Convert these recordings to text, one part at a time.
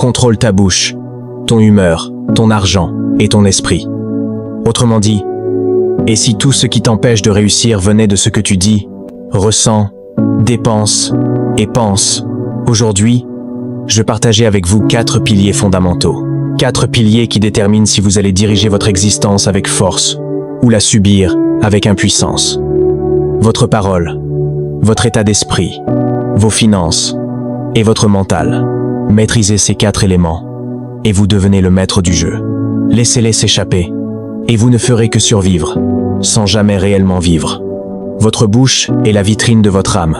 contrôle ta bouche, ton humeur, ton argent et ton esprit. Autrement dit, et si tout ce qui t'empêche de réussir venait de ce que tu dis, ressens, dépenses et penses? Aujourd'hui, je partageais avec vous 4 piliers fondamentaux. 4 piliers qui déterminent si vous allez diriger votre existence avec force ou la subir avec impuissance. Votre parole, votre état d'esprit, vos finances et votre mental. Maîtrisez ces 4 éléments et vous devenez le maître du jeu. Laissez-les s'échapper et vous ne ferez que survivre, sans jamais réellement vivre. Votre bouche est la vitrine de votre âme.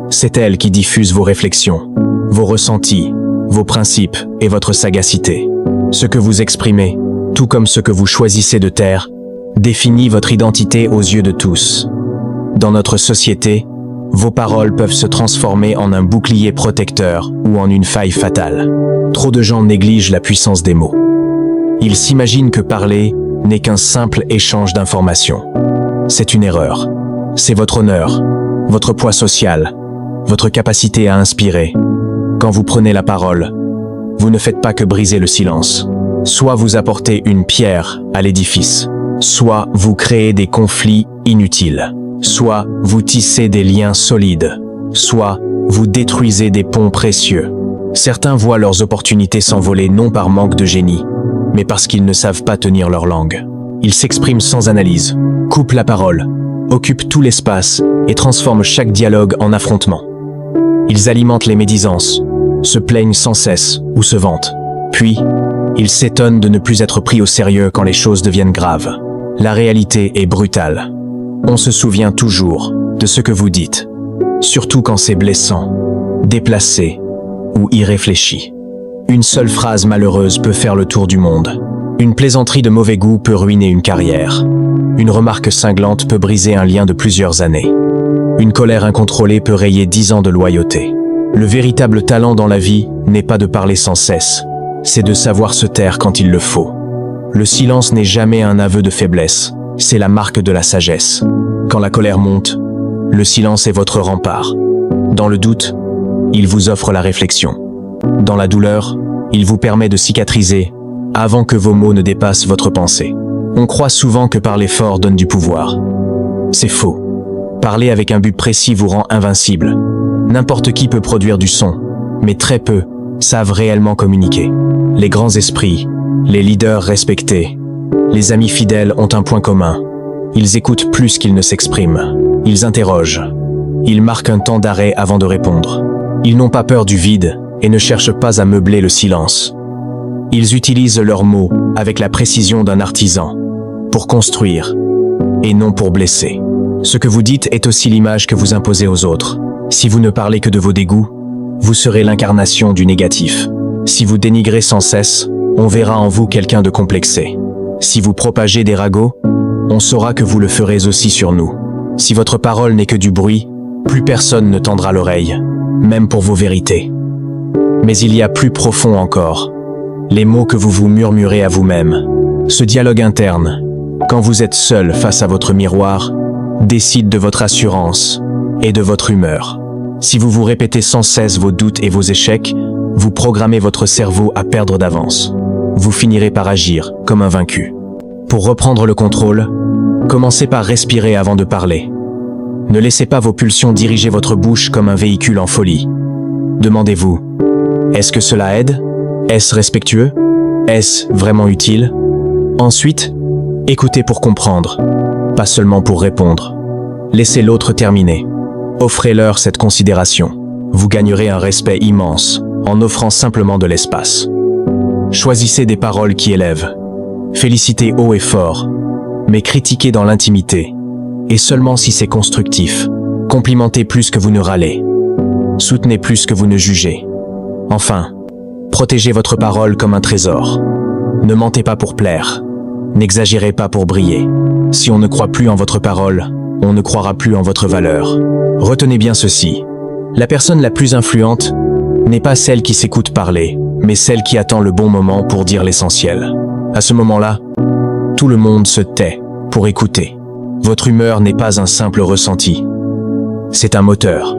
C'est elle qui diffuse vos réflexions, vos ressentis, vos principes et votre sagacité. Ce que vous exprimez, tout comme ce que vous choisissez de taire, définit votre identité aux yeux de tous. Dans notre société, vos paroles peuvent se transformer en un bouclier protecteur ou en une faille fatale. Trop de gens négligent la puissance des mots. Ils s'imaginent que parler n'est qu'un simple échange d'informations. C'est une erreur. C'est votre honneur, votre poids social, votre capacité à inspirer. Quand vous prenez la parole, vous ne faites pas que briser le silence. Soit vous apportez une pierre à l'édifice, soit vous créez des conflits inutiles, soit vous tissez des liens solides, soit vous détruisez des ponts précieux. Certains voient leurs opportunités s'envoler non par manque de génie, mais parce qu'ils ne savent pas tenir leur langue. Ils s'expriment sans analyse, coupent la parole, occupent tout l'espace et transforment chaque dialogue en affrontement. Ils alimentent les médisances, se plaignent sans cesse ou se vantent. Puis, ils s'étonnent de ne plus être pris au sérieux quand les choses deviennent graves. La réalité est brutale. On se souvient toujours de ce que vous dites, surtout quand c'est blessant, déplacé ou irréfléchi. Une seule phrase malheureuse peut faire le tour du monde. Une plaisanterie de mauvais goût peut ruiner une carrière. Une remarque cinglante peut briser un lien de plusieurs années. Une colère incontrôlée peut rayer 10 ans de loyauté. Le véritable talent dans la vie n'est pas de parler sans cesse, c'est de savoir se taire quand il le faut. Le silence n'est jamais un aveu de faiblesse, c'est la marque de la sagesse. Quand la colère monte, le silence est votre rempart. Dans le doute, il vous offre la réflexion. Dans la douleur, il vous permet de cicatriser avant que vos mots ne dépassent votre pensée. On croit souvent que parler fort donne du pouvoir. C'est faux. Parler avec un but précis vous rend invincible. N'importe qui peut produire du son, mais très peu savent réellement communiquer. Les grands esprits, les leaders respectés, les amis fidèles ont un point commun. Ils écoutent plus qu'ils ne s'expriment. Ils interrogent. Ils marquent un temps d'arrêt avant de répondre. Ils n'ont pas peur du vide et ne cherchent pas à meubler le silence. Ils utilisent leurs mots avec la précision d'un artisan, pour construire, et non pour blesser. Ce que vous dites est aussi l'image que vous imposez aux autres. Si vous ne parlez que de vos dégoûts, vous serez l'incarnation du négatif. Si vous dénigrez sans cesse, on verra en vous quelqu'un de complexé. Si vous propagez des ragots, on saura que vous le ferez aussi sur nous. Si votre parole n'est que du bruit, plus personne ne tendra l'oreille, même pour vos vérités. Mais il y a plus profond encore, les mots que vous vous murmurez à vous-même. Ce dialogue interne, quand vous êtes seul face à votre miroir, décide de votre assurance et de votre humeur. Si vous vous répétez sans cesse vos doutes et vos échecs, vous programmez votre cerveau à perdre d'avance. Vous finirez par agir comme un vaincu. Pour reprendre le contrôle, commencez par respirer avant de parler. Ne laissez pas vos pulsions diriger votre bouche comme un véhicule en folie. Demandez-vous, est-ce que cela aide? Est-ce respectueux? Est-ce vraiment utile? Ensuite, écoutez pour comprendre, pas seulement pour répondre. Laissez l'autre terminer. Offrez-leur cette considération. Vous gagnerez un respect immense en offrant simplement de l'espace. Choisissez des paroles qui élèvent. Félicitez haut et fort, mais critiquez dans l'intimité, et seulement si c'est constructif. Complimentez plus que vous ne râlez. Soutenez plus que vous ne jugez. Enfin, protégez votre parole comme un trésor. Ne mentez pas pour plaire. N'exagérez pas pour briller. Si on ne croit plus en votre parole, on ne croira plus en votre valeur. Retenez bien ceci. La personne la plus influente n'est pas celle qui s'écoute parler, mais celle qui attend le bon moment pour dire l'essentiel. À ce moment-là, tout le monde se tait pour écouter. Votre humeur n'est pas un simple ressenti. C'est un moteur.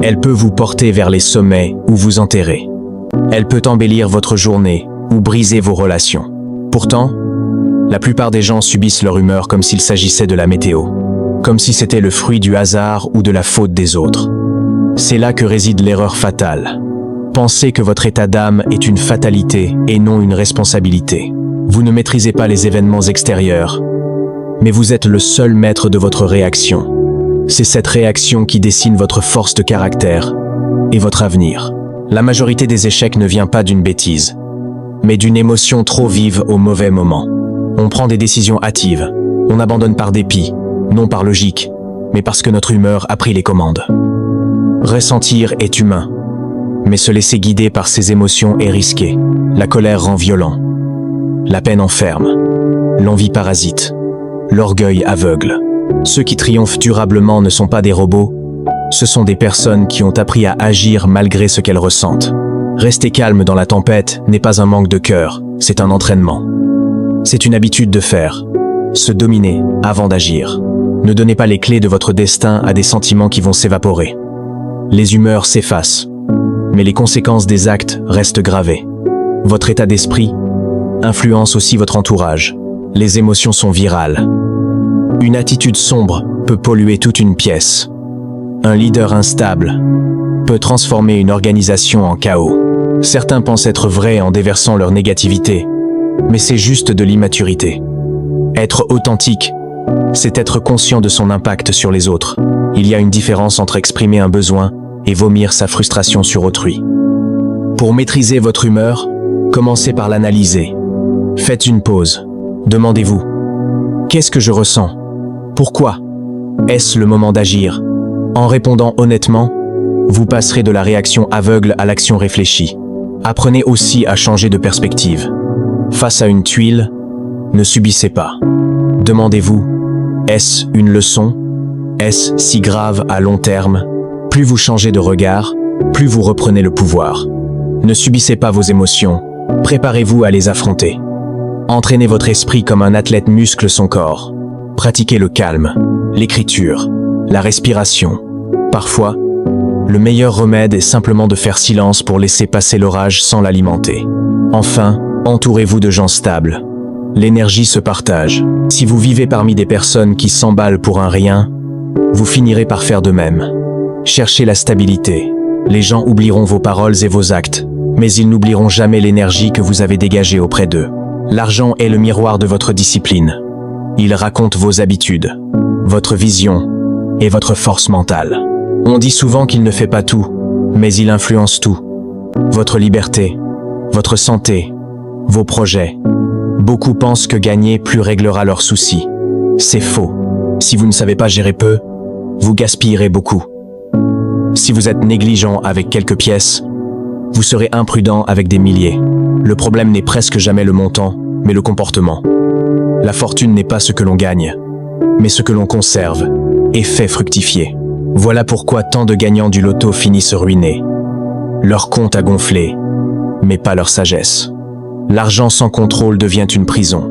Elle peut vous porter vers les sommets ou vous enterrer. Elle peut embellir votre journée ou briser vos relations. Pourtant, la plupart des gens subissent leur humeur comme s'il s'agissait de la météo, comme si c'était le fruit du hasard ou de la faute des autres. C'est là que réside l'erreur fatale. Pensez que votre état d'âme est une fatalité et non une responsabilité. Vous ne maîtrisez pas les événements extérieurs, mais vous êtes le seul maître de votre réaction. C'est cette réaction qui dessine votre force de caractère et votre avenir. La majorité des échecs ne vient pas d'une bêtise, mais d'une émotion trop vive au mauvais moment. On prend des décisions hâtives, on abandonne par dépit, non par logique, mais parce que notre humeur a pris les commandes. Ressentir est humain, mais se laisser guider par ses émotions est risqué. La colère rend violent, la peine enferme, l'envie parasite, l'orgueil aveugle. Ceux qui triomphent durablement ne sont pas des robots, ce sont des personnes qui ont appris à agir malgré ce qu'elles ressentent. Rester calme dans la tempête n'est pas un manque de cœur, c'est un entraînement. C'est une habitude de faire, se dominer avant d'agir. Ne donnez pas les clés de votre destin à des sentiments qui vont s'évaporer. Les humeurs s'effacent, mais les conséquences des actes restent gravées. Votre état d'esprit influence aussi votre entourage. Les émotions sont virales. Une attitude sombre peut polluer toute une pièce. Un leader instable peut transformer une organisation en chaos. Certains pensent être vrais en déversant leur négativité, mais c'est juste de l'immaturité. Être authentique, c'est être conscient de son impact sur les autres. Il y a une différence entre exprimer un besoin et vomir sa frustration sur autrui. Pour maîtriser votre humeur, commencez par l'analyser. Faites une pause. Demandez-vous, qu'est-ce que je ressens? Pourquoi? Est-ce le moment d'agir? En répondant honnêtement, vous passerez de la réaction aveugle à l'action réfléchie. Apprenez aussi à changer de perspective. Face à une tuile, ne subissez pas. Demandez-vous, est-ce une leçon? Est-ce si grave à long terme? Plus vous changez de regard, plus vous reprenez le pouvoir. Ne subissez pas vos émotions, préparez-vous à les affronter. Entraînez votre esprit comme un athlète muscle son corps. Pratiquez le calme, l'écriture, la respiration. Parfois, le meilleur remède est simplement de faire silence pour laisser passer l'orage sans l'alimenter. Enfin, entourez-vous de gens stables. L'énergie se partage. Si vous vivez parmi des personnes qui s'emballent pour un rien, vous finirez par faire de même. Cherchez la stabilité. Les gens oublieront vos paroles et vos actes, mais ils n'oublieront jamais l'énergie que vous avez dégagée auprès d'eux. L'argent est le miroir de votre discipline. Il raconte vos habitudes, votre vision et votre force mentale. On dit souvent qu'il ne fait pas tout, mais il influence tout. Votre liberté, votre santé, vos projets. Beaucoup pensent que gagner plus réglera leurs soucis. C'est faux. Si vous ne savez pas gérer peu, vous gaspillerez beaucoup. Si vous êtes négligent avec quelques pièces, vous serez imprudent avec des milliers. Le problème n'est presque jamais le montant, mais le comportement. La fortune n'est pas ce que l'on gagne, mais ce que l'on conserve et fait fructifier. Voilà pourquoi tant de gagnants du loto finissent ruinés. Leur compte a gonflé, mais pas leur sagesse. L'argent sans contrôle devient une prison.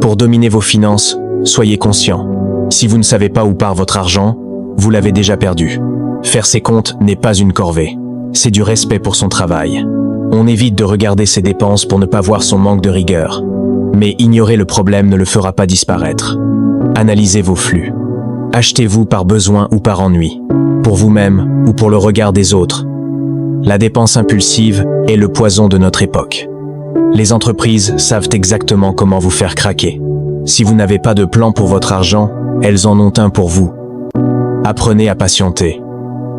Pour dominer vos finances, soyez conscient. Si vous ne savez pas où part votre argent, vous l'avez déjà perdu. Faire ses comptes n'est pas une corvée. C'est du respect pour son travail. On évite de regarder ses dépenses pour ne pas voir son manque de rigueur. Mais ignorer le problème ne le fera pas disparaître. Analysez vos flux. Achetez-vous par besoin ou par ennui, pour vous-même ou pour le regard des autres. La dépense impulsive est le poison de notre époque. Les entreprises savent exactement comment vous faire craquer. Si vous n'avez pas de plan pour votre argent, elles en ont un pour vous. Apprenez à patienter.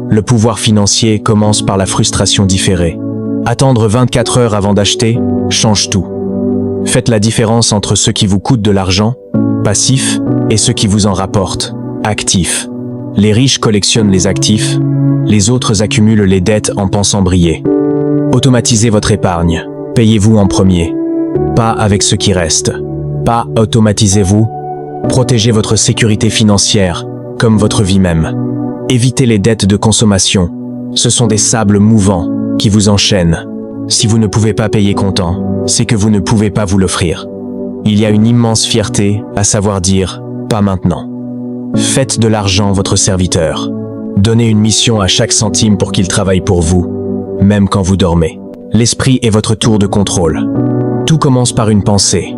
Le pouvoir financier commence par la frustration différée. Attendre 24 heures avant d'acheter change tout. Faites la différence entre ce qui vous coûte de l'argent, passif, et ce qui vous en rapporte, actif. Les riches collectionnent les actifs, les autres accumulent les dettes en pensant briller. Automatisez votre épargne, payez-vous en premier, pas avec ce qui reste. Pas automatisez-vous, protégez votre sécurité financière, comme votre vie même. Évitez les dettes de consommation, ce sont des sables mouvants qui vous enchaînent. Si vous ne pouvez pas payer comptant, c'est que vous ne pouvez pas vous l'offrir. Il y a une immense fierté à savoir dire « pas maintenant ». Faites de l'argent votre serviteur. Donnez une mission à chaque centime pour qu'il travaille pour vous, même quand vous dormez. L'esprit est votre tour de contrôle. Tout commence par une pensée.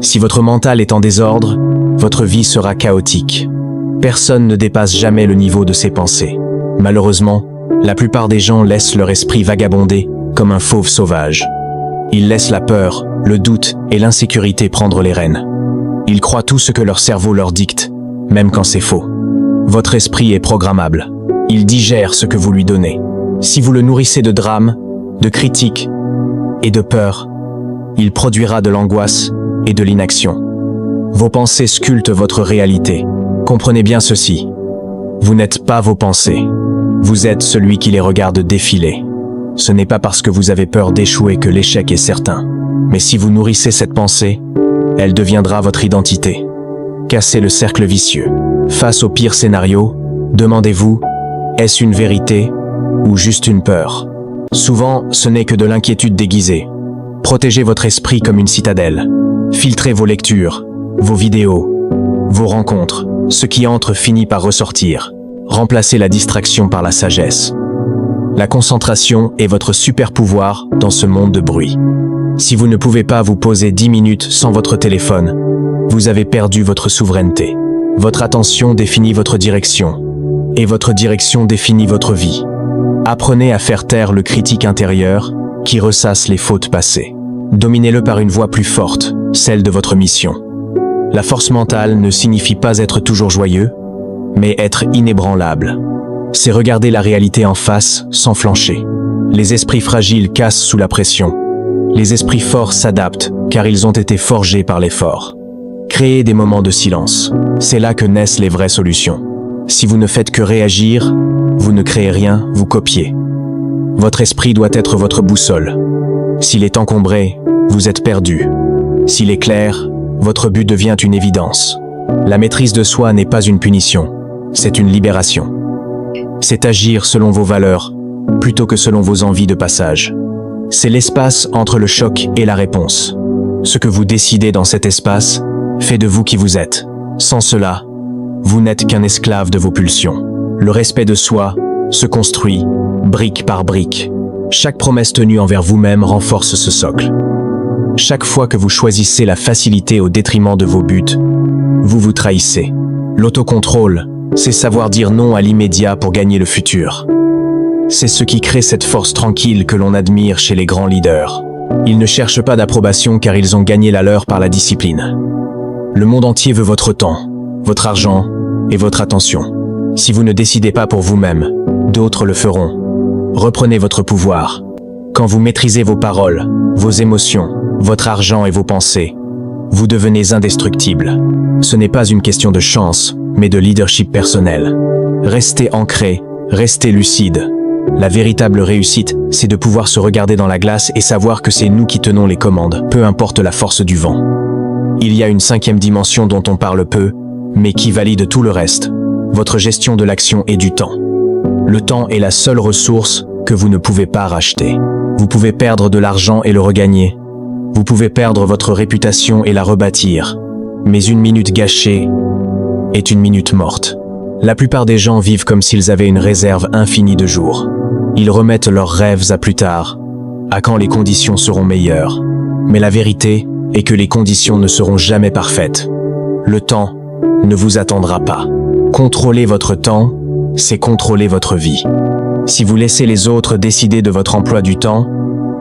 Si votre mental est en désordre, votre vie sera chaotique. Personne ne dépasse jamais le niveau de ses pensées. Malheureusement, la plupart des gens laissent leur esprit vagabonder comme un fauve sauvage. Ils laissent la peur, le doute et l'insécurité prendre les rênes. Ils croient tout ce que leur cerveau leur dicte, même quand c'est faux. Votre esprit est programmable. Il digère ce que vous lui donnez. Si vous le nourrissez de drames, de critiques et de peur, il produira de l'angoisse et de l'inaction. Vos pensées sculptent votre réalité. Comprenez bien ceci. Vous n'êtes pas vos pensées. Vous êtes celui qui les regarde défiler. Ce n'est pas parce que vous avez peur d'échouer que l'échec est certain. Mais si vous nourrissez cette pensée, elle deviendra votre identité. Cassez le cercle vicieux. Face au pire scénario, demandez-vous, est-ce une vérité ou juste une peur? Souvent, ce n'est que de l'inquiétude déguisée. Protégez votre esprit comme une citadelle. Filtrez vos lectures, vos vidéos, vos rencontres. Ce qui entre finit par ressortir. Remplacez la distraction par la sagesse. La concentration est votre super pouvoir dans ce monde de bruit. Si vous ne pouvez pas vous poser 10 minutes sans votre téléphone, vous avez perdu votre souveraineté. Votre attention définit votre direction, et votre direction définit votre vie. Apprenez à faire taire le critique intérieur qui ressasse les fautes passées. Dominez-le par une voix plus forte, celle de votre mission. La force mentale ne signifie pas être toujours joyeux, mais être inébranlable. C'est regarder la réalité en face sans flancher. Les esprits fragiles cassent sous la pression. Les esprits forts s'adaptent car ils ont été forgés par l'effort. Créez des moments de silence. C'est là que naissent les vraies solutions. Si vous ne faites que réagir, vous ne créez rien, vous copiez. Votre esprit doit être votre boussole. S'il est encombré, vous êtes perdu. S'il est clair, votre but devient une évidence. La maîtrise de soi n'est pas une punition, c'est une libération. C'est agir selon vos valeurs, plutôt que selon vos envies de passage. C'est l'espace entre le choc et la réponse. Ce que vous décidez dans cet espace fait de vous qui vous êtes. Sans cela, vous n'êtes qu'un esclave de vos pulsions. Le respect de soi se construit, brique par brique. Chaque promesse tenue envers vous-même renforce ce socle. Chaque fois que vous choisissez la facilité au détriment de vos buts, vous vous trahissez. L'autocontrôle, c'est savoir dire non à l'immédiat pour gagner le futur. C'est ce qui crée cette force tranquille que l'on admire chez les grands leaders. Ils ne cherchent pas d'approbation car ils ont gagné la leur par la discipline. Le monde entier veut votre temps, votre argent et votre attention. Si vous ne décidez pas pour vous-même, d'autres le feront. Reprenez votre pouvoir. Quand vous maîtrisez vos paroles, vos émotions, votre argent et vos pensées, vous devenez indestructible. Ce n'est pas une question de chance, mais de leadership personnel. Restez ancré, restez lucide. La véritable réussite, c'est de pouvoir se regarder dans la glace et savoir que c'est nous qui tenons les commandes, peu importe la force du vent. Il y a une 5e dimension dont on parle peu, mais qui valide tout le reste. Votre gestion de l'action et du temps. Le temps est la seule ressource que vous ne pouvez pas racheter. Vous pouvez perdre de l'argent et le regagner. Vous pouvez perdre votre réputation et la rebâtir. Mais une minute gâchée est une minute morte. La plupart des gens vivent comme s'ils avaient une réserve infinie de jours. Ils remettent leurs rêves à plus tard, à quand les conditions seront meilleures. Mais la vérité est que les conditions ne seront jamais parfaites. Le temps ne vous attendra pas. Contrôler votre temps, c'est contrôler votre vie. Si vous laissez les autres décider de votre emploi du temps,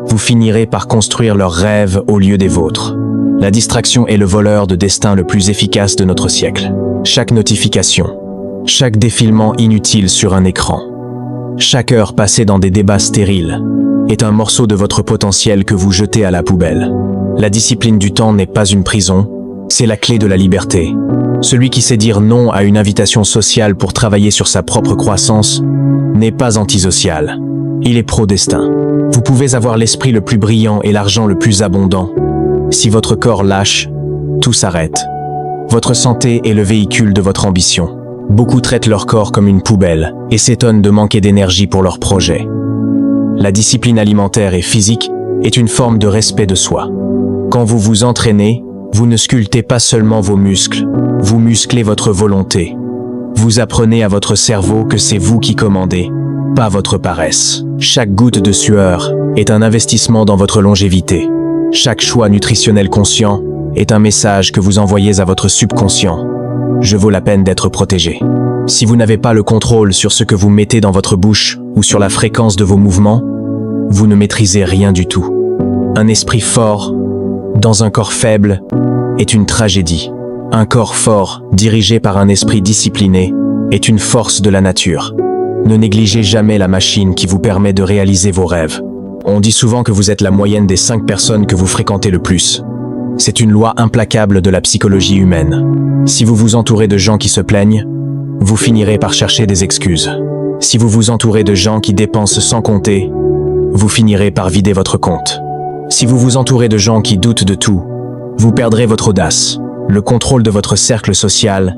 vous finirez par construire leurs rêves au lieu des vôtres. La distraction est le voleur de destin le plus efficace de notre siècle. Chaque notification, chaque défilement inutile sur un écran, chaque heure passée dans des débats stériles est un morceau de votre potentiel que vous jetez à la poubelle. La discipline du temps n'est pas une prison, c'est la clé de la liberté. Celui qui sait dire non à une invitation sociale pour travailler sur sa propre croissance n'est pas antisocial, il est pro-destin. Vous pouvez avoir l'esprit le plus brillant et l'argent le plus abondant. Si votre corps lâche, tout s'arrête. Votre santé est le véhicule de votre ambition. Beaucoup traitent leur corps comme une poubelle et s'étonnent de manquer d'énergie pour leurs projets. La discipline alimentaire et physique est une forme de respect de soi. Quand vous vous entraînez, vous ne sculptez pas seulement vos muscles, vous musclez votre volonté. Vous apprenez à votre cerveau que c'est vous qui commandez, pas votre paresse. Chaque goutte de sueur est un investissement dans votre longévité. Chaque choix nutritionnel conscient est un message que vous envoyez à votre subconscient. Je vaux la peine d'être protégé. Si vous n'avez pas le contrôle sur ce que vous mettez dans votre bouche ou sur la fréquence de vos mouvements, vous ne maîtrisez rien du tout. Un esprit fort, dans un corps faible, est une tragédie. Un corps fort, dirigé par un esprit discipliné, est une force de la nature. Ne négligez jamais la machine qui vous permet de réaliser vos rêves. On dit souvent que vous êtes la moyenne des 5 personnes que vous fréquentez le plus. C'est une loi implacable de la psychologie humaine. Si vous vous entourez de gens qui se plaignent, vous finirez par chercher des excuses. Si vous vous entourez de gens qui dépensent sans compter, vous finirez par vider votre compte. Si vous vous entourez de gens qui doutent de tout, vous perdrez votre audace. Le contrôle de votre cercle social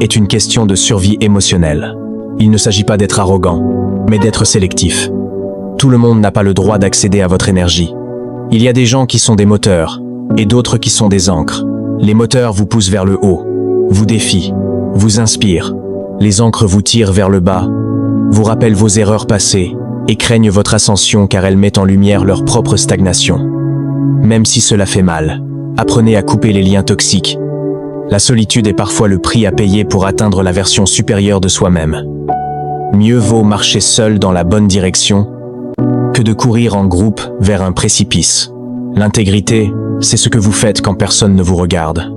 est une question de survie émotionnelle. Il ne s'agit pas d'être arrogant, mais d'être sélectif. Tout le monde n'a pas le droit d'accéder à votre énergie. Il y a des gens qui sont des moteurs, et d'autres qui sont des ancres. Les moteurs vous poussent vers le haut, vous défient, vous inspirent. Les ancres vous tirent vers le bas, vous rappellent vos erreurs passées, et craignent votre ascension car elles mettent en lumière leur propre stagnation. Même si cela fait mal, apprenez à couper les liens toxiques. La solitude est parfois le prix à payer pour atteindre la version supérieure de soi-même. Mieux vaut marcher seul dans la bonne direction que de courir en groupe vers un précipice. L'intégrité, c'est ce que vous faites quand personne ne vous regarde.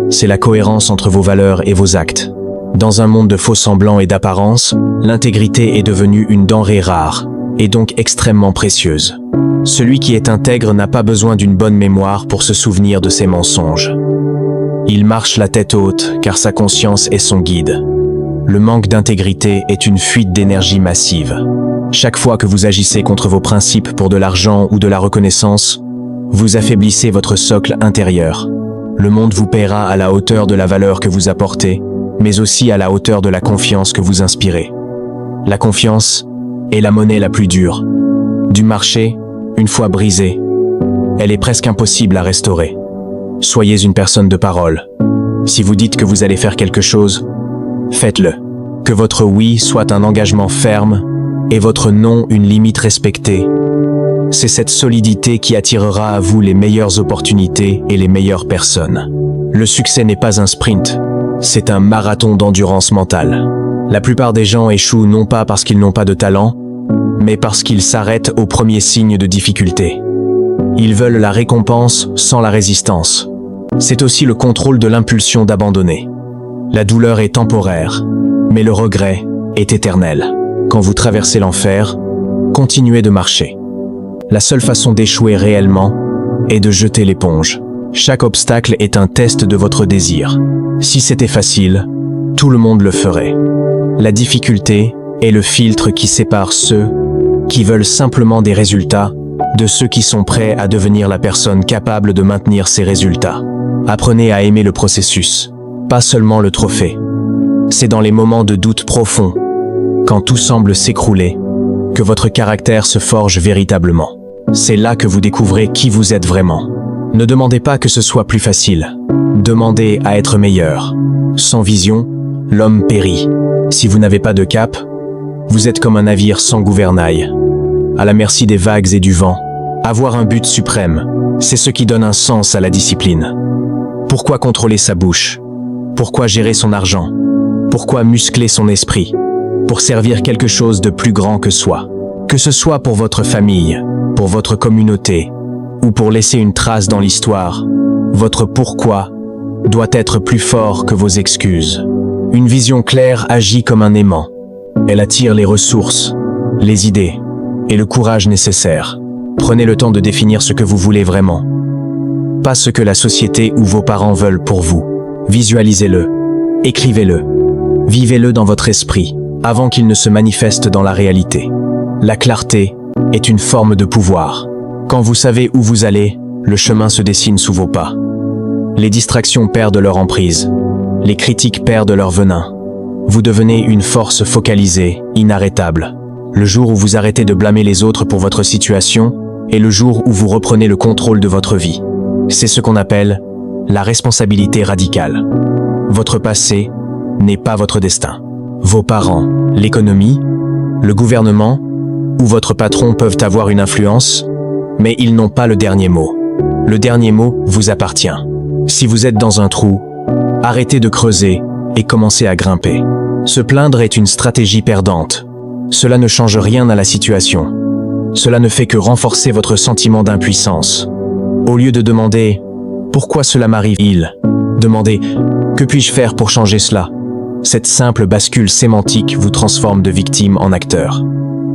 C'est la cohérence entre vos valeurs et vos actes. Dans un monde de faux semblants et d'apparence, l'intégrité est devenue une denrée rare, et donc extrêmement précieuse. Celui qui est intègre n'a pas besoin d'une bonne mémoire pour se souvenir de ses mensonges. Il marche la tête haute car sa conscience est son guide. Le manque d'intégrité est une fuite d'énergie massive. Chaque fois que vous agissez contre vos principes pour de l'argent ou de la reconnaissance, vous affaiblissez votre socle intérieur. Le monde vous paiera à la hauteur de la valeur que vous apportez, mais aussi à la hauteur de la confiance que vous inspirez. La confiance est la monnaie la plus dure. Du marché, une fois brisée, elle est presque impossible à restaurer. Soyez une personne de parole. Si vous dites que vous allez faire quelque chose, faites-le. Que votre oui soit un engagement ferme et votre non une limite respectée. C'est cette solidité qui attirera à vous les meilleures opportunités et les meilleures personnes. Le succès n'est pas un sprint, c'est un marathon d'endurance mentale. La plupart des gens échouent non pas parce qu'ils n'ont pas de talent, mais parce qu'ils s'arrêtent au premier signe de difficulté. Ils veulent la récompense sans la résistance. C'est aussi le contrôle de l'impulsion d'abandonner. La douleur est temporaire, mais le regret est éternel. Quand vous traversez l'enfer, continuez de marcher. La seule façon d'échouer réellement est de jeter l'éponge. Chaque obstacle est un test de votre désir. Si c'était facile, tout le monde le ferait. La difficulté est le filtre qui sépare ceux qui veulent simplement des résultats de ceux qui sont prêts à devenir la personne capable de maintenir ces résultats. Apprenez à aimer le processus, pas seulement le trophée. C'est dans les moments de doute profond, quand tout semble s'écrouler, que votre caractère se forge véritablement. C'est là que vous découvrez qui vous êtes vraiment. Ne demandez pas que ce soit plus facile. Demandez à être meilleur. Sans vision, l'homme périt. Si vous n'avez pas de cap, vous êtes comme un navire sans gouvernail, à la merci des vagues et du vent. Avoir un but suprême, c'est ce qui donne un sens à la discipline. Pourquoi contrôler sa bouche? Pourquoi gérer son argent? Pourquoi muscler son esprit? Pour servir quelque chose de plus grand que soi. Que ce soit pour votre famille, pour votre communauté, ou pour laisser une trace dans l'histoire, votre pourquoi doit être plus fort que vos excuses. Une vision claire agit comme un aimant. Elle attire les ressources, les idées et le courage nécessaire. Prenez le temps de définir ce que vous voulez vraiment. Pas ce que la société ou vos parents veulent pour vous. Visualisez-le, écrivez-le, vivez-le dans votre esprit, avant qu'il ne se manifeste dans la réalité. La clarté est une forme de pouvoir. Quand vous savez où vous allez, le chemin se dessine sous vos pas. Les distractions perdent leur emprise. Les critiques perdent leur venin. Vous devenez une force focalisée, inarrêtable. Le jour où vous arrêtez de blâmer les autres pour votre situation est le jour où vous reprenez le contrôle de votre vie. C'est ce qu'on appelle la responsabilité radicale. Votre passé n'est pas votre destin. Vos parents, l'économie, le gouvernement ou votre patron peuvent avoir une influence, mais ils n'ont pas le dernier mot. Le dernier mot vous appartient. Si vous êtes dans un trou, arrêtez de creuser et commencez à grimper. Se plaindre est une stratégie perdante. Cela ne change rien à la situation. Cela ne fait que renforcer votre sentiment d'impuissance. Au lieu de demander « Pourquoi cela m'arrive-t-il » demandez « Que puis-je faire pour changer cela ?» Cette simple bascule sémantique vous transforme de victime en acteur.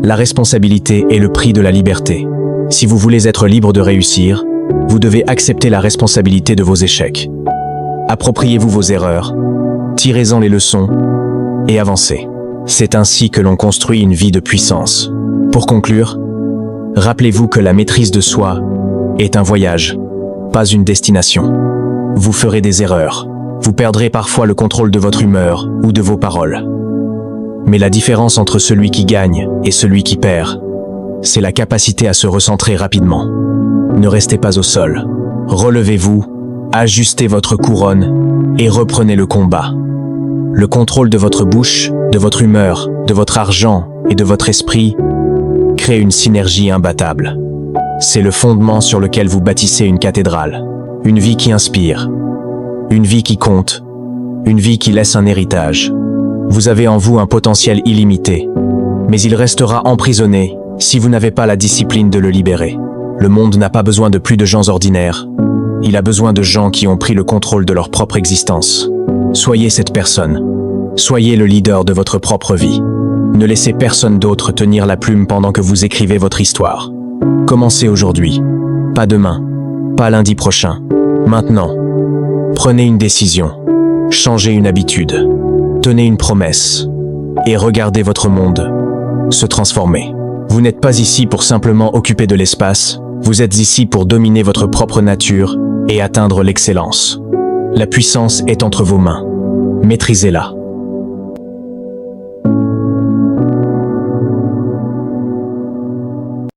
La responsabilité est le prix de la liberté. Si vous voulez être libre de réussir, vous devez accepter la responsabilité de vos échecs. Appropriez-vous vos erreurs, tirez-en les leçons et avancez. C'est ainsi que l'on construit une vie de puissance. Pour conclure, rappelez-vous que la maîtrise de soi est un voyage, pas une destination. Vous ferez des erreurs. Vous perdrez parfois le contrôle de votre humeur ou de vos paroles. Mais la différence entre celui qui gagne et celui qui perd, c'est la capacité à se recentrer rapidement. Ne restez pas au sol. Relevez-vous, ajustez votre couronne et reprenez le combat. Le contrôle de votre bouche, de votre humeur, de votre argent et de votre esprit crée une synergie imbattable. C'est le fondement sur lequel vous bâtissez une cathédrale. Une vie qui inspire. Une vie qui compte. Une vie qui laisse un héritage. Vous avez en vous un potentiel illimité, mais il restera emprisonné si vous n'avez pas la discipline de le libérer. Le monde n'a pas besoin de plus de gens ordinaires. Il a besoin de gens qui ont pris le contrôle de leur propre existence. Soyez cette personne. Soyez le leader de votre propre vie. Ne laissez personne d'autre tenir la plume pendant que vous écrivez votre histoire. Commencez aujourd'hui. Pas demain. Pas lundi prochain. Maintenant. Prenez une décision. Changez une habitude. Tenez une promesse. Et regardez votre monde se transformer. Vous n'êtes pas ici pour simplement occuper de l'espace. Vous êtes ici pour dominer votre propre nature et atteindre l'excellence. La puissance est entre vos mains. Maîtrisez-la.